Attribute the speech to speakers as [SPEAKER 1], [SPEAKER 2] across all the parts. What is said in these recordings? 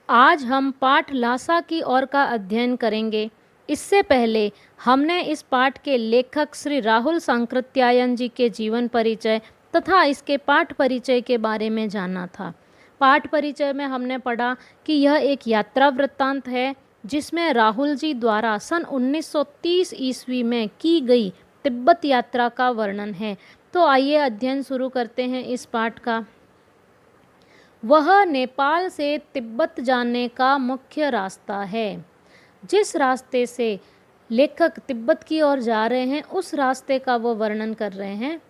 [SPEAKER 1] आज हम पाठ लासा की ओर का अध्ययन करेंगे। इससे पहले हमने इस पाठ के लेखक श्री राहुल सांकृत्यायन जी के जीवन परिचय तथा इसके पाठ परिचय के बारे में जाना था। पाठ परिचय में हमने पढ़ा कि यह एक यात्रा वृत्तांत है जिसमें राहुल जी द्वारा सन 1930 ईस्वी में की गई तिब्बत यात्रा का वर्णन है। तो आइए अध्ययन शुरू करते हैं इस पाठ का। वह नेपाल से तिब्बत जाने का मुख्य रास्ता है। जिस रास्ते से लेखक तिब्बत की ओर जा रहे हैं उस रास्ते का वो वर्णन कर रहे हैं।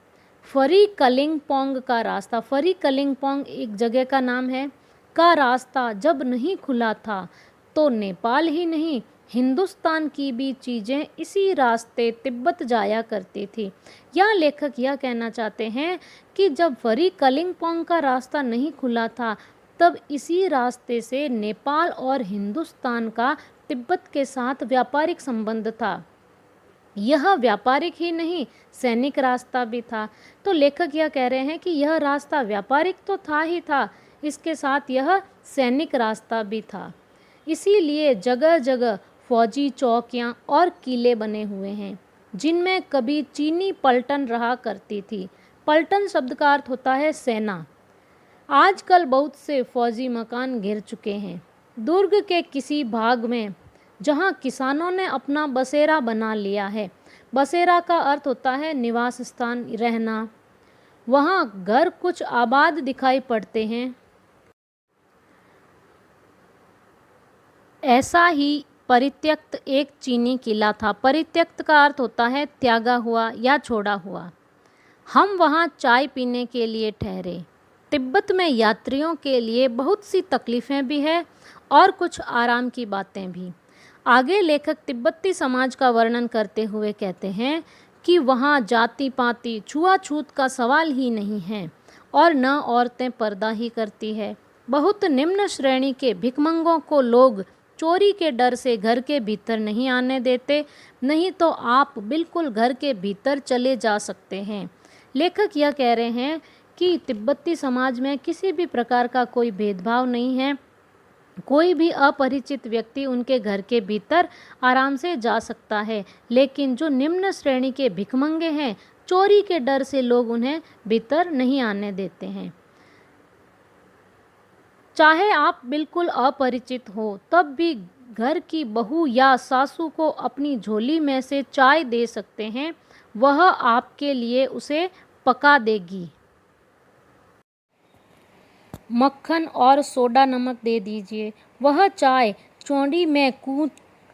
[SPEAKER 1] फरी कलिंगपोंग का रास्ता, फरी कलिंगपोंग एक जगह का नाम है, का रास्ता जब नहीं खुला था तो नेपाल ही नहीं हिंदुस्तान की भी चीज़ें इसी रास्ते तिब्बत जाया करती थी। यहाँ लेखक यह कहना चाहते हैं कि जब फरी कलिंगपोंग का रास्ता नहीं खुला था तब इसी रास्ते से नेपाल और हिंदुस्तान का तिब्बत के साथ व्यापारिक संबंध था। यह व्यापारिक ही नहीं सैनिक रास्ता भी था। तो लेखक यह कह रहे हैं कि यह रास्ता व्यापारिक तो था ही था, इसके साथ यह सैनिक रास्ता भी था। इसीलिए जगह जगह फौजी चौकियां और किले बने हुए हैं जिनमें कभी चीनी पलटन रहा करती थी। पलटन शब्द का अर्थ होता है सेना। आजकल बहुत से फौजी मकान घिर चुके हैं। दुर्ग के किसी भाग में जहां किसानों ने अपना बसेरा बना लिया है, बसेरा का अर्थ होता है निवास स्थान, रहना, वहां घर कुछ आबाद दिखाई पड़ते हैं। ऐसा ही परित्यक्त एक चीनी किला था। परित्यक्त का अर्थ होता है त्यागा हुआ या छोड़ा हुआ। हम वहाँ चाय पीने के लिए ठहरे। तिब्बत में यात्रियों के लिए बहुत सी तकलीफ़ें भी है और कुछ आराम की बातें भी। आगे लेखक तिब्बती समाज का वर्णन करते हुए कहते हैं कि वहाँ जाति पाति छुआछूत का सवाल ही नहीं है और न औरतें पर्दा ही करती है। बहुत निम्न श्रेणी के भिखमंगों को लोग चोरी के डर से घर के भीतर नहीं आने देते, नहीं तो आप बिल्कुल घर के भीतर चले जा सकते हैं। लेखक यह कह रहे हैं कि तिब्बती समाज में किसी भी प्रकार का कोई भेदभाव नहीं है। कोई भी अपरिचित व्यक्ति उनके घर के भीतर आराम से जा सकता है, लेकिन जो निम्न श्रेणी के भिखमंगे हैं, चोरी के डर से लोग उन्हें भीतर नहीं आने देते हैं। चाहे आप बिल्कुल अपरिचित हो तब भी घर की बहू या सासू को अपनी झोली में से चाय दे सकते हैं, वह आपके लिए उसे पका देगी। मक्खन और सोडा नमक दे दीजिए। वह चाय चौंडी में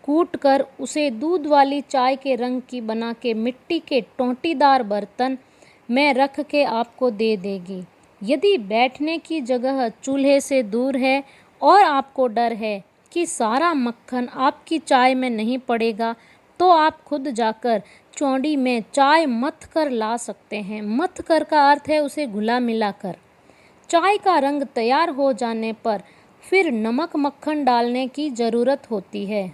[SPEAKER 1] कूट कर उसे दूध वाली चाय के रंग की बना के मिट्टी के टोंटीदार बर्तन में रख के आपको दे देगी। यदि बैठने की जगह चूल्हे से दूर है और आपको डर है कि सारा मक्खन आपकी चाय में नहीं पड़ेगा तो आप खुद जाकर चौंडी में चाय मथ कर ला सकते हैं। मथ कर का अर्थ है उसे घुला मिला कर। चाय का रंग तैयार हो जाने पर फिर नमक मक्खन डालने की ज़रूरत होती है।